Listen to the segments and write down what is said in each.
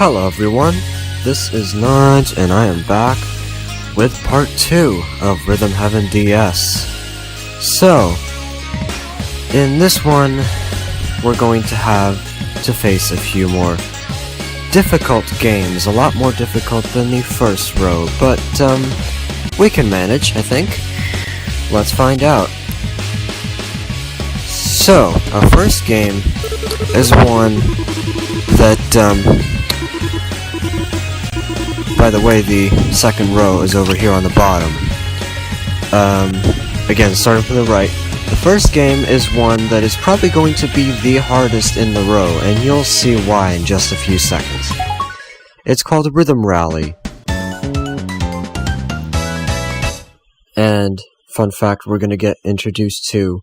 Hello everyone, this is Nudge and I am back with part 2 of Rhythm Heaven DS. So, in this one, we're going to have to face a few more difficult games, a lot more difficult than the first row, but we can manage, I think. Let's find out. So, our first game is one that, by the way, the second row is over here on the bottom. Again, starting from the right. The first game is one that is probably going to be the hardest in the row, and you'll see why in just a few seconds. It's called Rhythm Rally. And, fun fact, we're going to get introduced to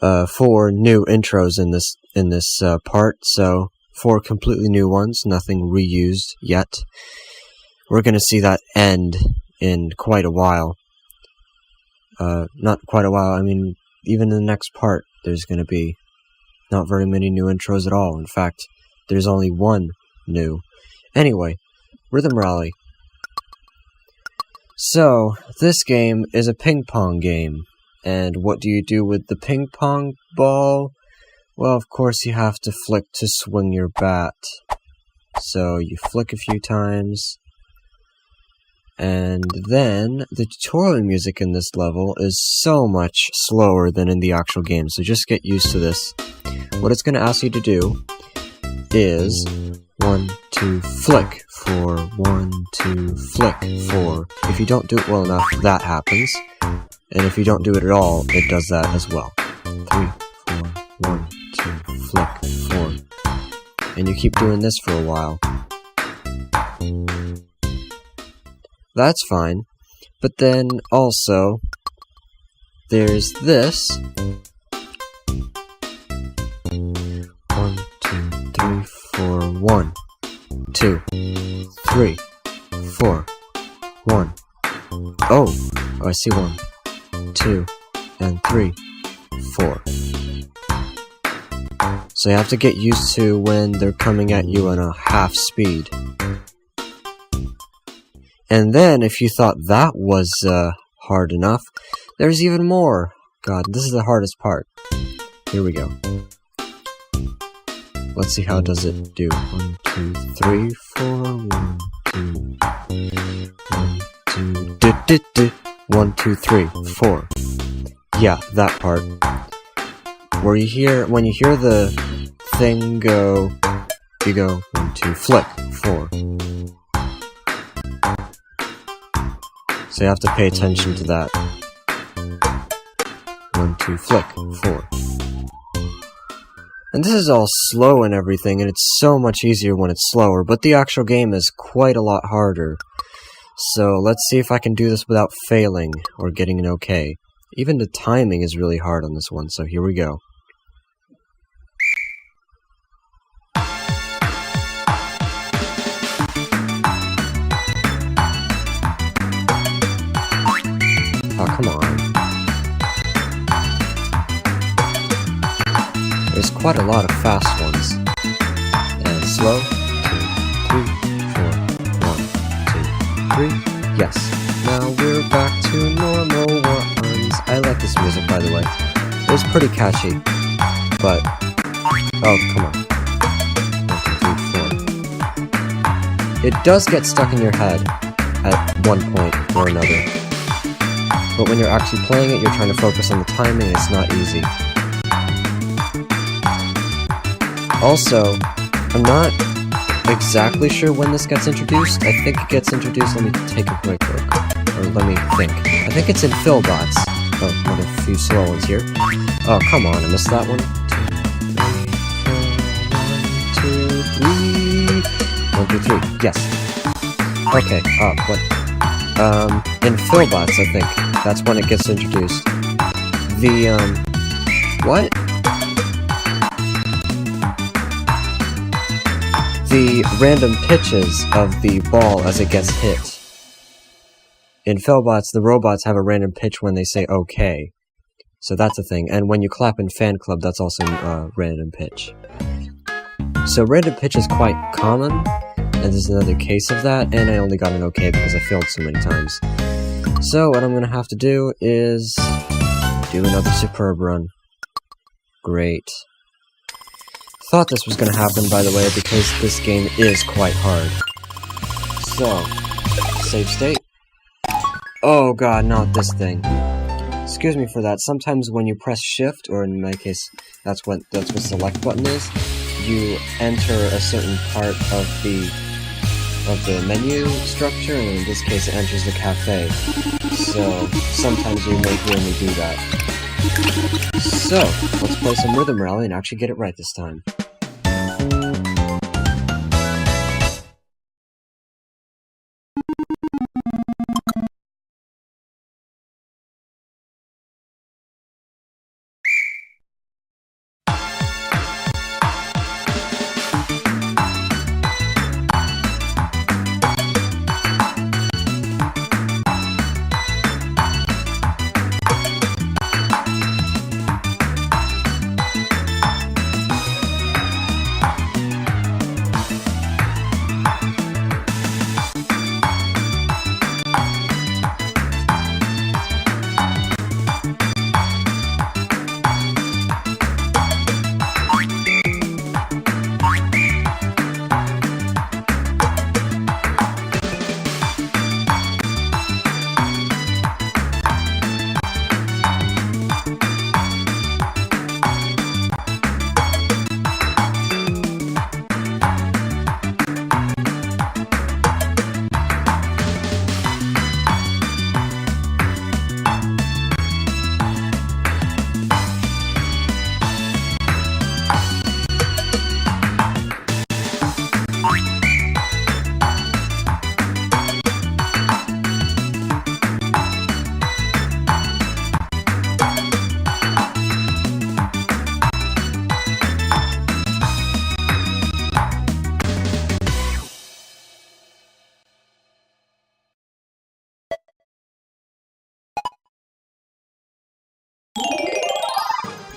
4 new intros in this part, so 4 completely new ones, nothing reused yet. We're going to see that end in quite a while. Not quite a while, I mean, even in the next part, there's going to be not very many new intros at all. In fact, there's only one new. Anyway, Rhythm Rally. So, this game is a ping pong game. And what do you do with the ping pong ball? Well, of course, you have to flick to swing your bat. So, you flick a few times. And then, the tutorial music in this level is so much slower than in the actual game, so just get used to this. What it's going to ask you to do is 1, 2, flick, 4, 1, 2, flick, 4. If you don't do it well enough, that happens. And if you don't do it at all, it does that as well. 3, 4, 1, 2, flick, 4. And you keep doing this for a while. That's fine, but then also, there's this. 1, 2, 3, 4, 1, 2, 3, 4, 1. Oh, I see 1, 2, and 3, 4. So you have to get used to when they're coming at you in a half speed. And then, if you thought that was hard enough, there's even more. God, this is the hardest part. Here we go. Let's see how does it do. 1, 2, 3, 4, 1, 2, 1, 2, do. 1, 2, 3, 4. Yeah, that part. When you hear the thing go, you go 1, 2, flick, 4. So you have to pay attention to that. 1, 2, flick, 4. And this is all slow and everything, and it's so much easier when it's slower, but the actual game is quite a lot harder. So let's see if I can do this without failing, or getting an okay. Even the timing is really hard on this one, so here we go. Oh, come on. There's quite a lot of fast ones. And slow. 2, 3, 4. 1, 2, 3. Yes. Now we're back to normal ones. I like this music, by the way. It's pretty catchy. But... oh, come on. 1, 2, 3, 4. It does get stuck in your head at one point or another. But when you're actually playing it, you're trying to focus on the timing, and it's not easy. Also, I'm not exactly sure when this gets introduced. I think it gets introduced, let me take a quick look. Or let me think. I think it's in Philbots. Oh, another few slow ones here. Oh, come on, I missed that one. 1, 2, 3. 1, 2, 3. Yes. Okay, what? In Philbots, I think. That's when it gets introduced. What? The random pitches of the ball as it gets hit. In Philbots, the robots have a random pitch when they say okay. So that's a thing. And when you clap in Fan Club, that's also a random pitch. So random pitch is quite common, and this is another case of that, and I only got an okay because I failed so many times. So what I'm gonna have to do is do another superb run. Great. Thought this was gonna happen, by the way, because this game is quite hard. So, save state. Oh god, not this thing. Excuse me for that. Sometimes when you press shift, or in my case, that's what select button is, you enter a certain part of the menu structure, and in this case it enters the cafe. So, sometimes you may hear me do that. So, let's play some Rhythm Rally and actually get it right this time.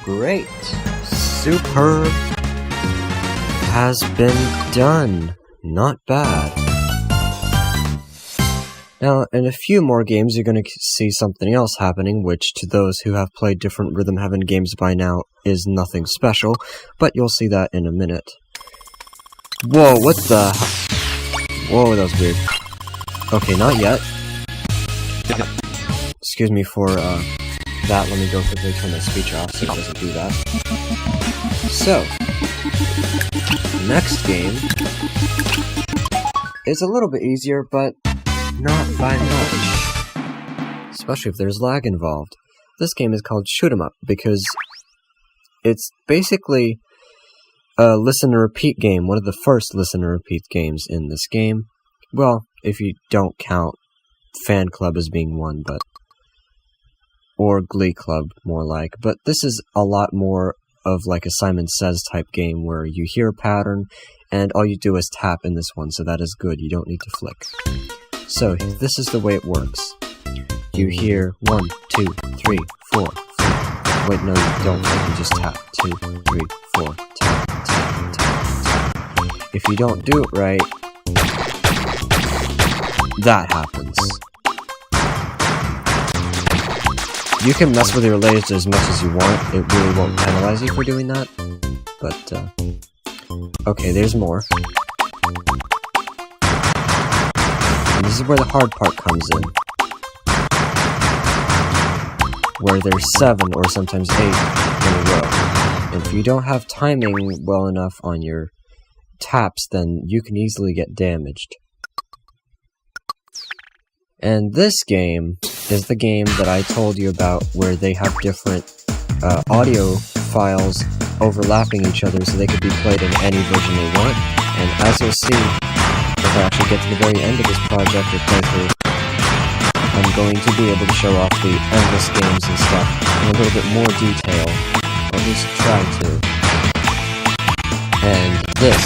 Great! Superb has been done. Not bad. Now, in a few more games, you're going to see something else happening, which to those who have played different Rhythm Heaven games by now is nothing special, but you'll see that in a minute. Whoa, what the... Whoa, that was weird. Okay, not yet. Excuse me for, that. Let me go quickly turn my speech off so it doesn't do that. So, next game is a little bit easier, but not by much. Especially if there's lag involved. This game is called Shootemup because it's basically a listen and repeat game, one of the first listen and repeat games in this game. Well, if you don't count Fan Club as being one, but... or Glee Club, more like. But this is a lot more of like a Simon Says type game where you hear a pattern, and all you do is tap in this one, so that is good. You don't need to flick. So, this is the way it works. You hear 1, 2, 3, 4, 5. Wait, no, you don't. You just tap. 2, 3, 4, tap, tap, tap, tap. If you don't do it right, that happens. You can mess with your layers as much as you want, it really won't penalize you for doing that, but, okay, there's more. And this is where the hard part comes in. Where there's 7 or sometimes 8 in a row. And if you don't have timing well enough on your taps, then you can easily get damaged. And this game is the game that I told you about where they have different audio files overlapping each other so they could be played in any version they want. And as you'll see, if I actually get to the very end of this project or playthrough, I'm going to be able to show off the endless games and stuff in a little bit more detail, or at least try to. And this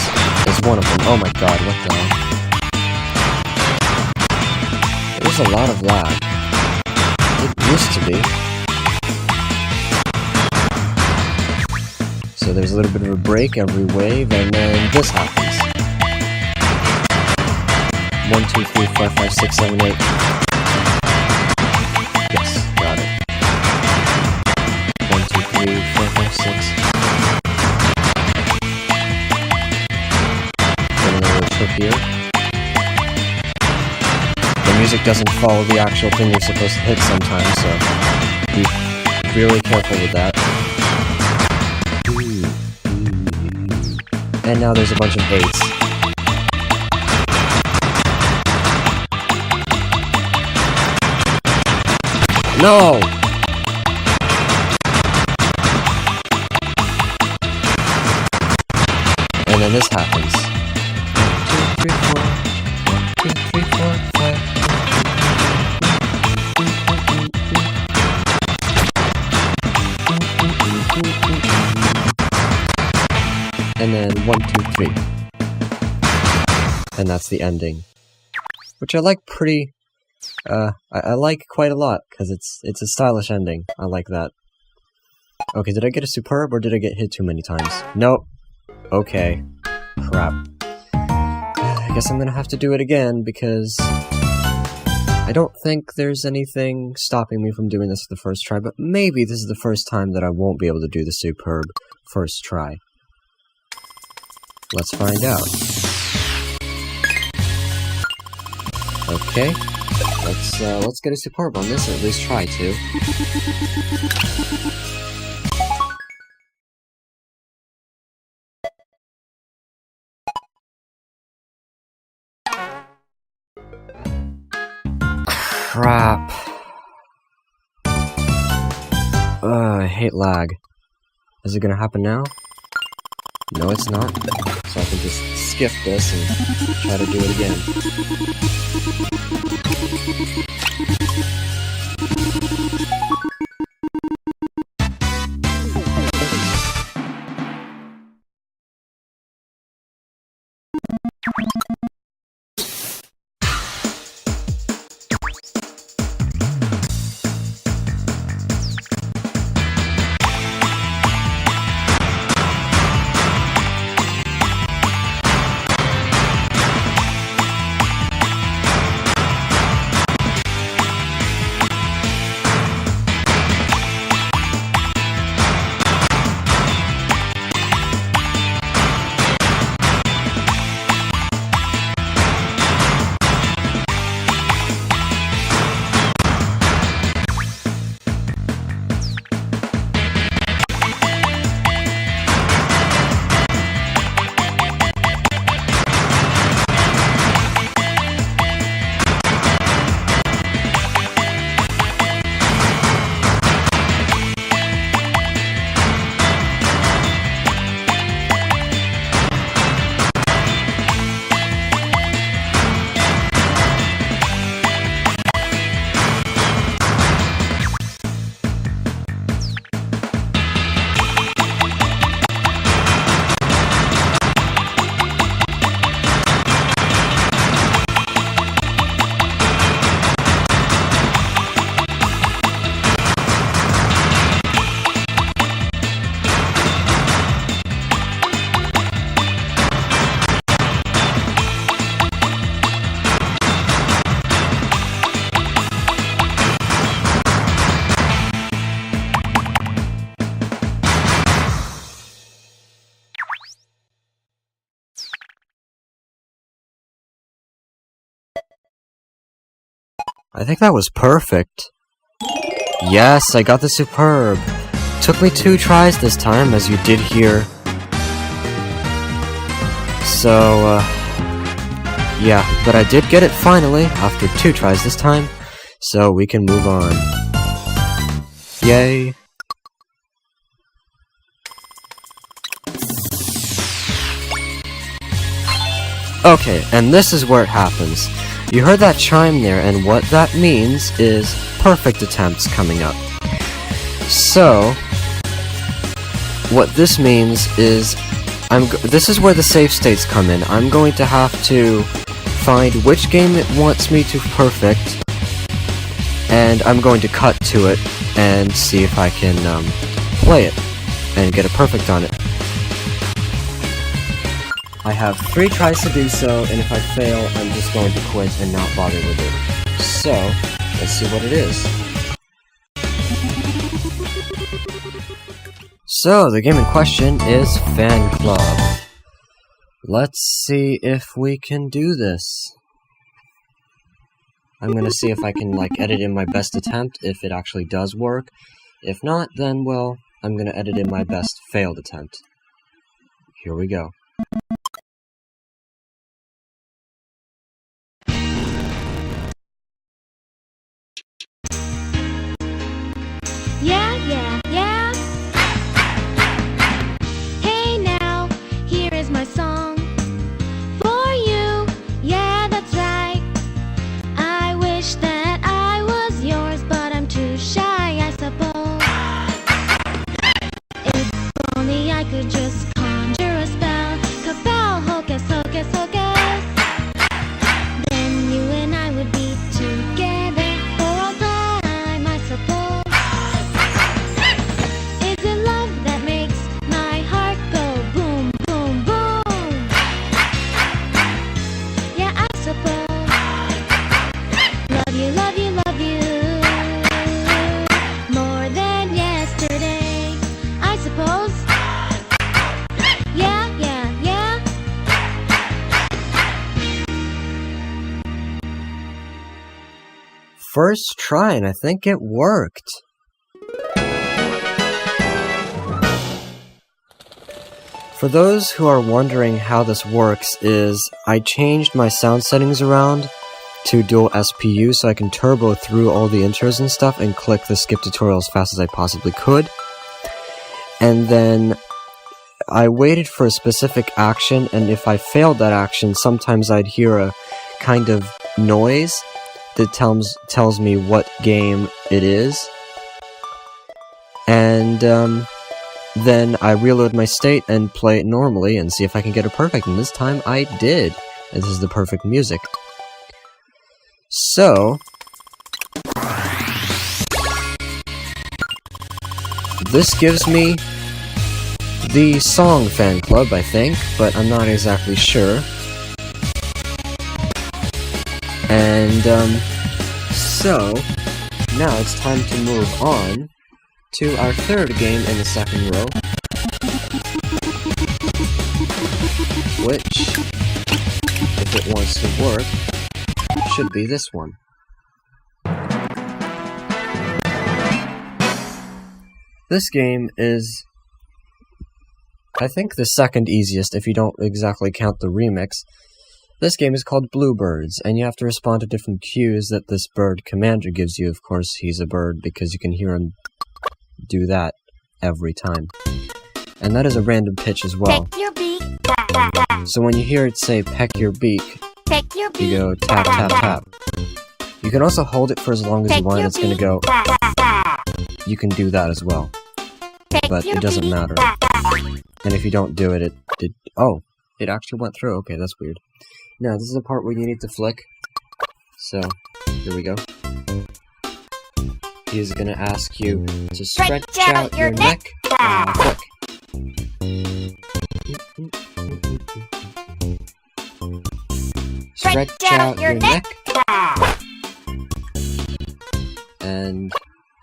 is one of them. Oh my god, what the hell? There's a lot of lag. It used to be. So there's a little bit of a break every wave, and then this happens. 1, 2, 3, 4, 5, 6, 7, 8. Yes, got it. 1, 2, 3, 4, 5, 6. Getting a little trickier. The music doesn't follow the actual thing you're supposed to hit sometimes, so be really careful with that. And now there's a bunch of 8s. No! And then this happens. 1, 2, 3, 4. 1, 2, 3, 4, 5. And then 1, 2, 3. And that's the ending. Which I like pretty... I like quite a lot, because it's a stylish ending. I like that. Okay, did I get a superb, or did I get hit too many times? Nope. Okay. Crap. I guess I'm gonna have to do it again, because... I don't think there's anything stopping me from doing this for the first try, but maybe this is the first time that I won't be able to do the superb first try. Let's find out. Okay. Let's get a superb on this, or at least try to. Crap. I hate lag. Is it gonna happen now? No, it's not. So I can just skip this and try to do it again. I think that was perfect. Yes, I got the superb. Took me 2 tries this time, as you did hear. So, yeah, but I did get it finally, after 2 tries this time, so we can move on. Yay. Okay, and this is where it happens. You heard that chime there, and what that means is perfect attempts coming up. So, what this means is, this is where the save states come in. I'm going to have to find which game it wants me to perfect, and I'm going to cut to it and see if I can play it and get a perfect on it. I have 3 tries to do so, and if I fail, I'm just going to quit and not bother with it. So, let's see what it is. So, the game in question is Fan Club. Let's see if we can do this. I'm gonna see if I can, like, edit in my best attempt, if it actually does work. If not, then, well, I'm gonna edit in my best failed attempt. Here we go. Yeah, yeah, yeah. Hey now, here is my song for you. Yeah, that's right. I wish that I was yours, but I'm too shy, I suppose. If only I could just conjure a spell. Kapow, hocus, hocus, hocus. Then you and I would be together for all time, I suppose. Is it love that makes my heart go boom, boom, boom? Yeah, I suppose. Love you, love you, love you. More than yesterday, I suppose. Yeah, yeah, yeah. First try, and I think it worked. For those who are wondering how this works is, I changed my sound settings around to dual SPU so I can turbo through all the intros and stuff and click the skip tutorial as fast as I possibly could. And then I waited for a specific action, and if I failed that action, sometimes I'd hear a kind of noise that tells me what game it is. And then I reload my state and play it normally and see if I can get it perfect, and this time I did. And this is the perfect music. So, this gives me the song Fan Club, I think, but I'm not exactly sure. And, so, now it's time to move on to our third game in the second row, which, if it wants to work, should be this one. This game is, I think, the second easiest if you don't exactly count the remix. This game is called Bluebirds, and you have to respond to different cues that this bird commander gives you. Of course, he's a bird because you can hear him do that every time. And that is a random pitch as well. Peck your beak. So when you hear it say peck your beak, Peck your beak. you go tap tap tap. You can also hold it for as long as you want, it's gonna go. You can do that as well. But it doesn't matter. And if you don't do it, oh, it actually went through. Okay, that's weird. Now, this is the part where you need to flick. So, here we go. He's gonna ask you to stretch out your neck and flick. Stretch out your neck. And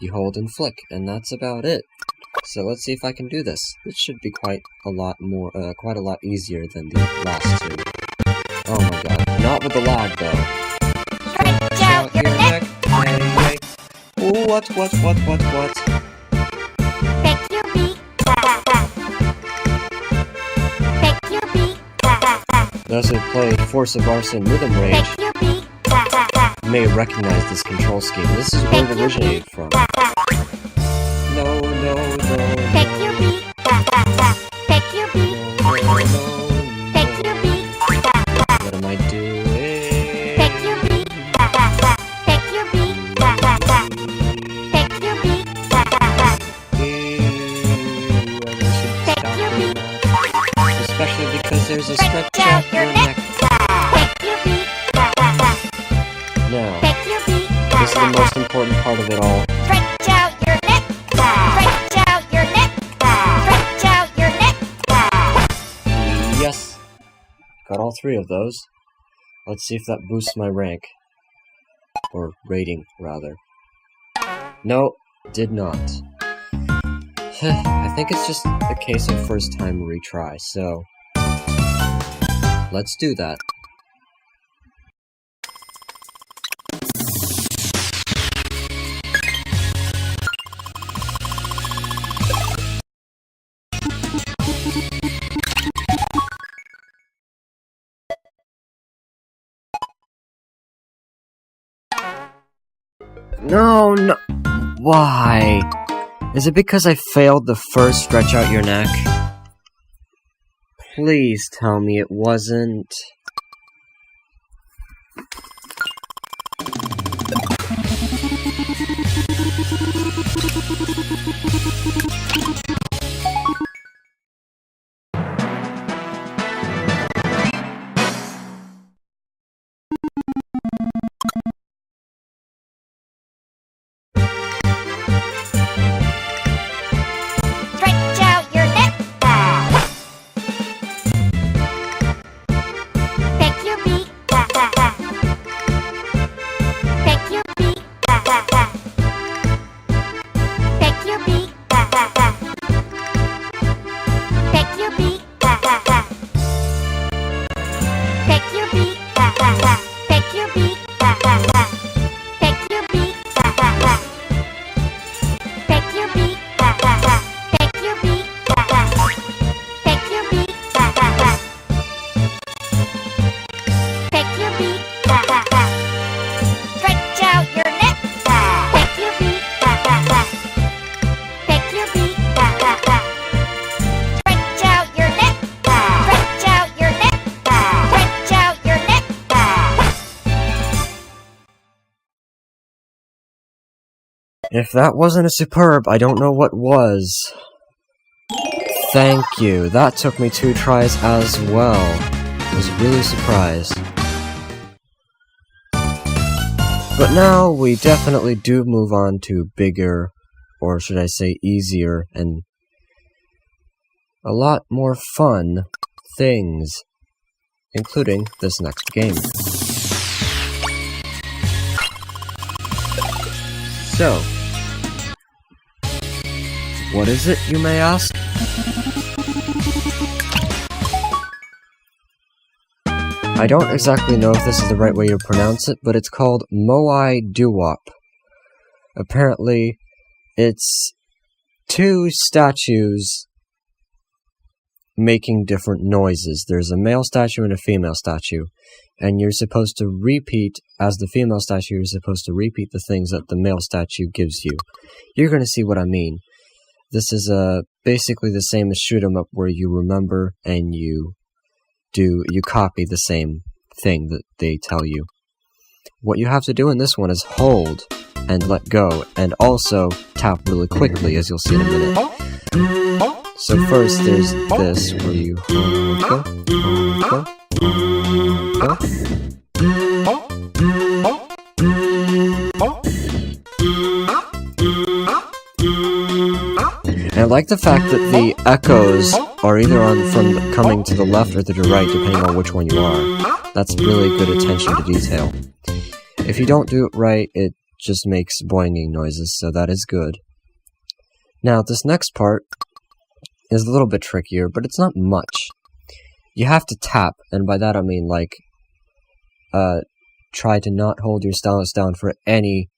you hold and flick, and that's about it. So let's see if I can do this. This should be quite a lot easier than the last two. Oh my god, not with the lag though. Stretch out your neck. Hey. What? Peck your beak. Peck your beak. Those who play Force of Arson Rhythm Rage Peck your beak. may recognize this control scheme. This is where it originated from. No. Peck your beak. Peck your beak. Peck your beak. What am I doing? Peck your beak. Peck your beak. Peck your beak. Peck your beak. Especially because there's a stretch out your neck. Peck your beak. Now, Peck your beak. this is the most important part of it all. Stretch out your neck. Stretch out your neck. Stretch out your neck. Yes. got all 3 of those. Let's see if that boosts my rank. Or rating, rather. No, did not. I think it's just a case of first time retry, so let's do that. No, no. Why? Is it because I failed the first stretch out your neck? Please tell me it wasn't. If that wasn't a superb, I don't know what was. Thank you. That took me 2 tries as well. I was really surprised. But now we definitely do move on to bigger, or should I say easier, and a lot more fun things, including this next game. So, what is it, you may ask? I don't exactly know if this is the right way to pronounce it, but it's called Moei Duwop. Apparently, it's 2 statues making different noises. There's a male statue and a female statue, and you're supposed to repeat, as the female statue, you're supposed to repeat the things that the male statue gives you. You're going to see what I mean. This is basically the same as Shootemup, where you remember and you copy the same thing that they tell you. What you have to do in this one is hold and let go, and also tap really quickly, as you'll see in a minute. So first there's this, where you hold, go, hold, go, go. And I like the fact that the echoes are either from coming to the left or to the right, depending on which one you are. That's really good attention to detail. If you don't do it right, it just makes boinging noises, so that is good. Now, this next part is a little bit trickier, but it's not much. You have to tap, and by that I mean, like, try to not hold your stylus down for any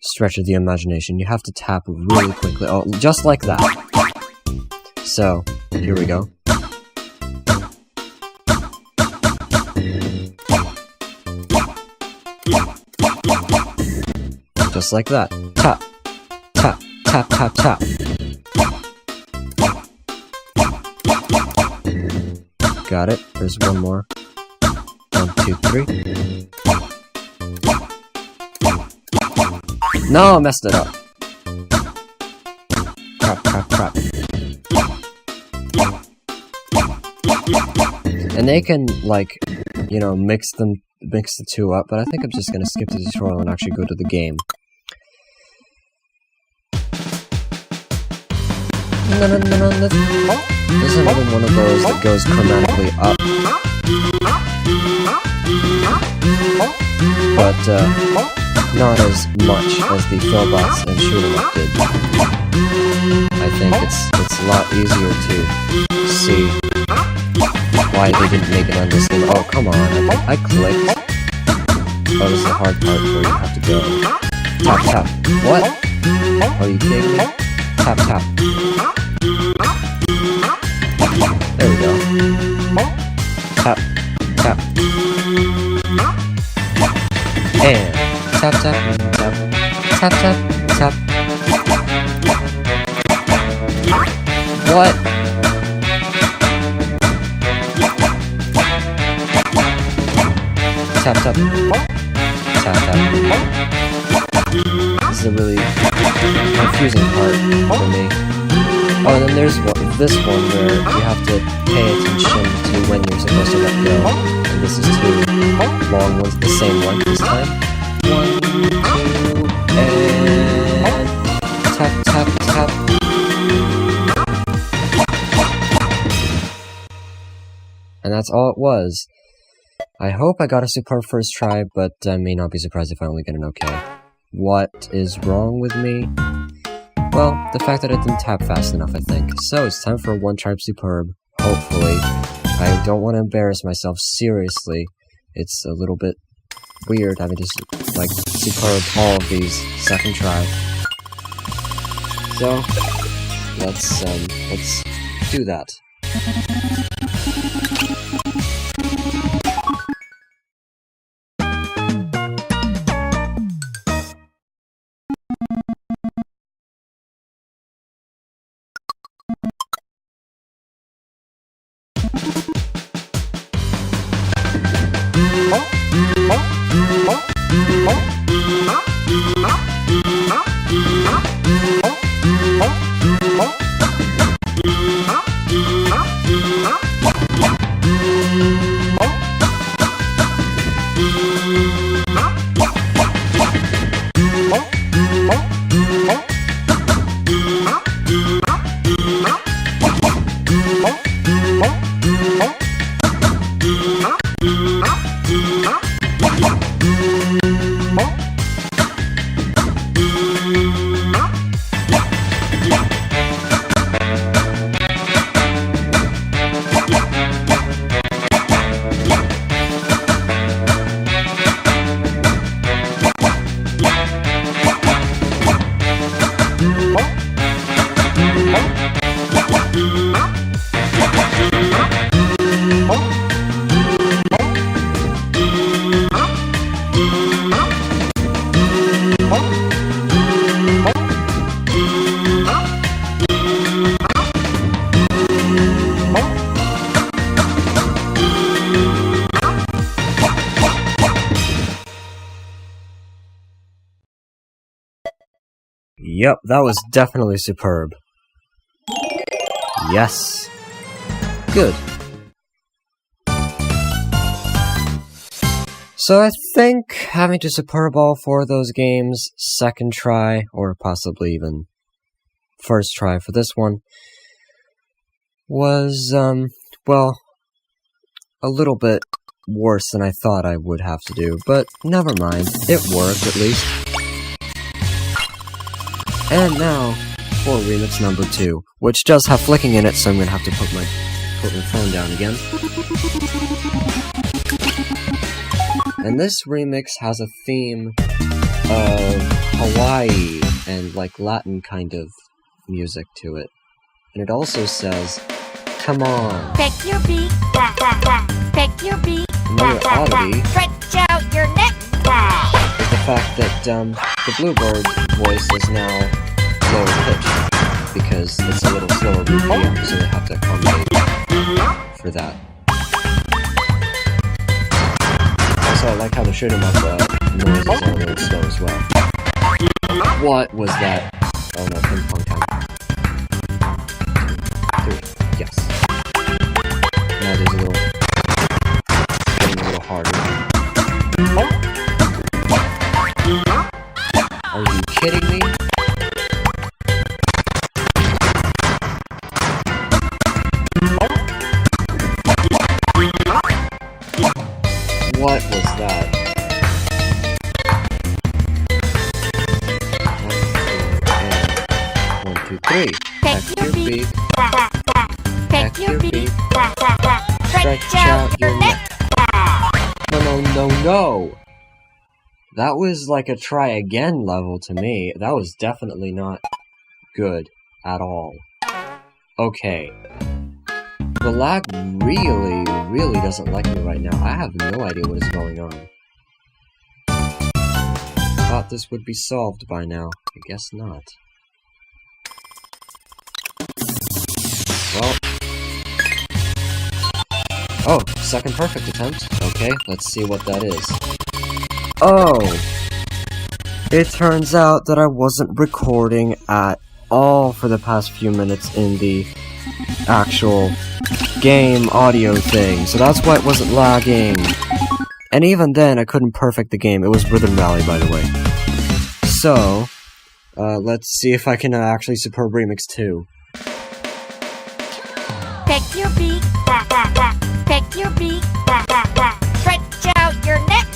stretch of the imagination. You have to tap really quickly. Oh, just like that. So, here we go. Just like that. Tap, tap, tap, tap, tap. Got it. There's one more. 1, 2, 3. No, I messed it up. Crap, crap, crap. And they can, like, you know, mix the 2 up, but I think I'm just gonna skip the tutorial and actually go to the game. There's another one of those that goes chromatically up. but not as much as the Philbots and Shootemup did. I think it's a lot easier to see why they didn't make it on this game. Oh, come on, I clicked. Oh, this is the hard part where you have to go. Tap, tap. What? Are you kidding me? Tap, tap. There we go. Tap, tap. And tap, tap, tap. Tap, tap, tap. What? Tap, tap. Tap, tap. This is a really confusing part for me. Oh, and then there's this one where you have to pay attention to when you're supposed to let go. And this is two long ones, the same one this time. 1, 2, and tap, tap, tap. And that's all it was. I hope I got a superb first try, but I may not be surprised if I only get an okay. What is wrong with me? Well, the fact that I didn't tap fast enough, I think. So it's time for a one-tribe superb, hopefully. I don't want to embarrass myself, seriously. It's a little bit weird having to, like, superb all of these second try. So, let's do that. Yep, that was definitely superb. Yes. Good. So I think having to superb all 4 of those games, second try, or possibly even first try for this one, was, well, a little bit worse than I thought I would have to do, but never mind, it worked at least. And now, for remix number 2, which does have flicking in it, so I'm gonna have to put my phone down again. And this remix has a theme of Hawaii and like Latin kind of music to it. And it also says, come on. Peck your beak, peck your beak, Another oddity stretch out your neck. is the fact that the Bluebird voice is now lower pitched because it's a little slower BPM, so they have to accommodate for that. Also, I like how the Shootemup noises are a little slow as well. What was that? Oh no, ping pong time. 2, 3, yes. Now there's a little... getting a little harder. Are you kidding me? What was that? 3. Peck your beak. Peck your beak. Stretch out your neck. No. That was like a try again level to me. That was definitely not good at all. Okay. The lag really doesn't like me right now. I have no idea what is going on. Thought this would be solved by now. I guess not. Well. Oh, second perfect attempt. Okay, let's see what that is. Oh! It turns out that I wasn't recording at all for the past few minutes in the actual game audio thing, so that's why it wasn't lagging. And even then, I couldn't perfect the game. It was Rhythm Rally, by the way. So, let's see if I can actually Superb Remix 2. Peck your beak. Peck your beak. Stretch out your neck.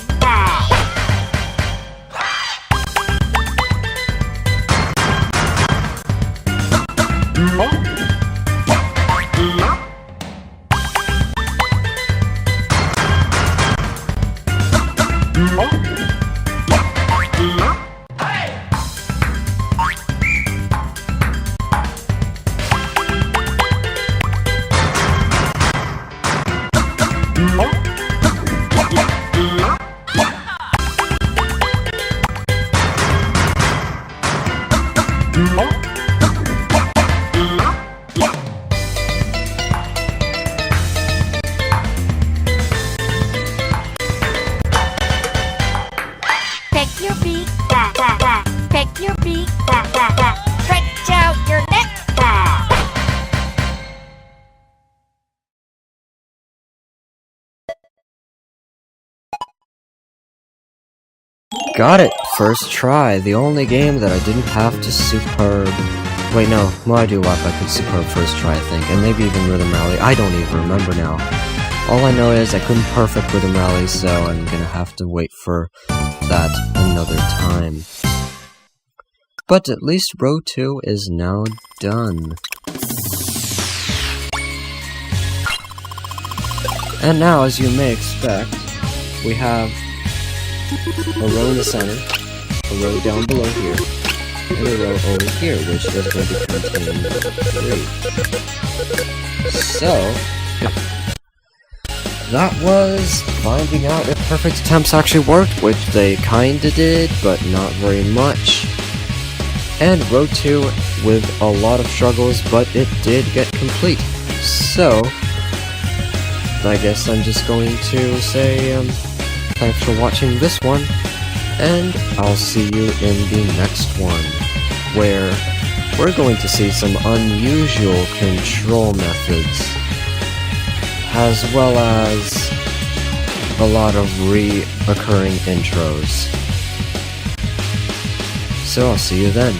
Peck your beak. Peck your beak. Stretch out your neck. Got it! First try. The only game that I didn't have to Superb... Wait, no. Moei Duwop I could Superb first try, I think. And maybe even Rhythm Rally. I don't even remember now. All I know is I couldn't perfect Rhythm Rally, so I'm gonna have to wait for that another time. But at least row 2 is now done. And now, as you may expect, we have a row in the center, a row down below here, and a row over here, which is going to contain 3. So, that was finding out if perfect attempts actually worked, which they kinda did, but not very much. And row 2 with a lot of struggles, but it did get complete. So, I guess I'm just going to say, thanks for watching this one, and I'll see you in the next one, where we're going to see some unusual control methods, as well as a lot of reoccurring intros. So I'll see you then.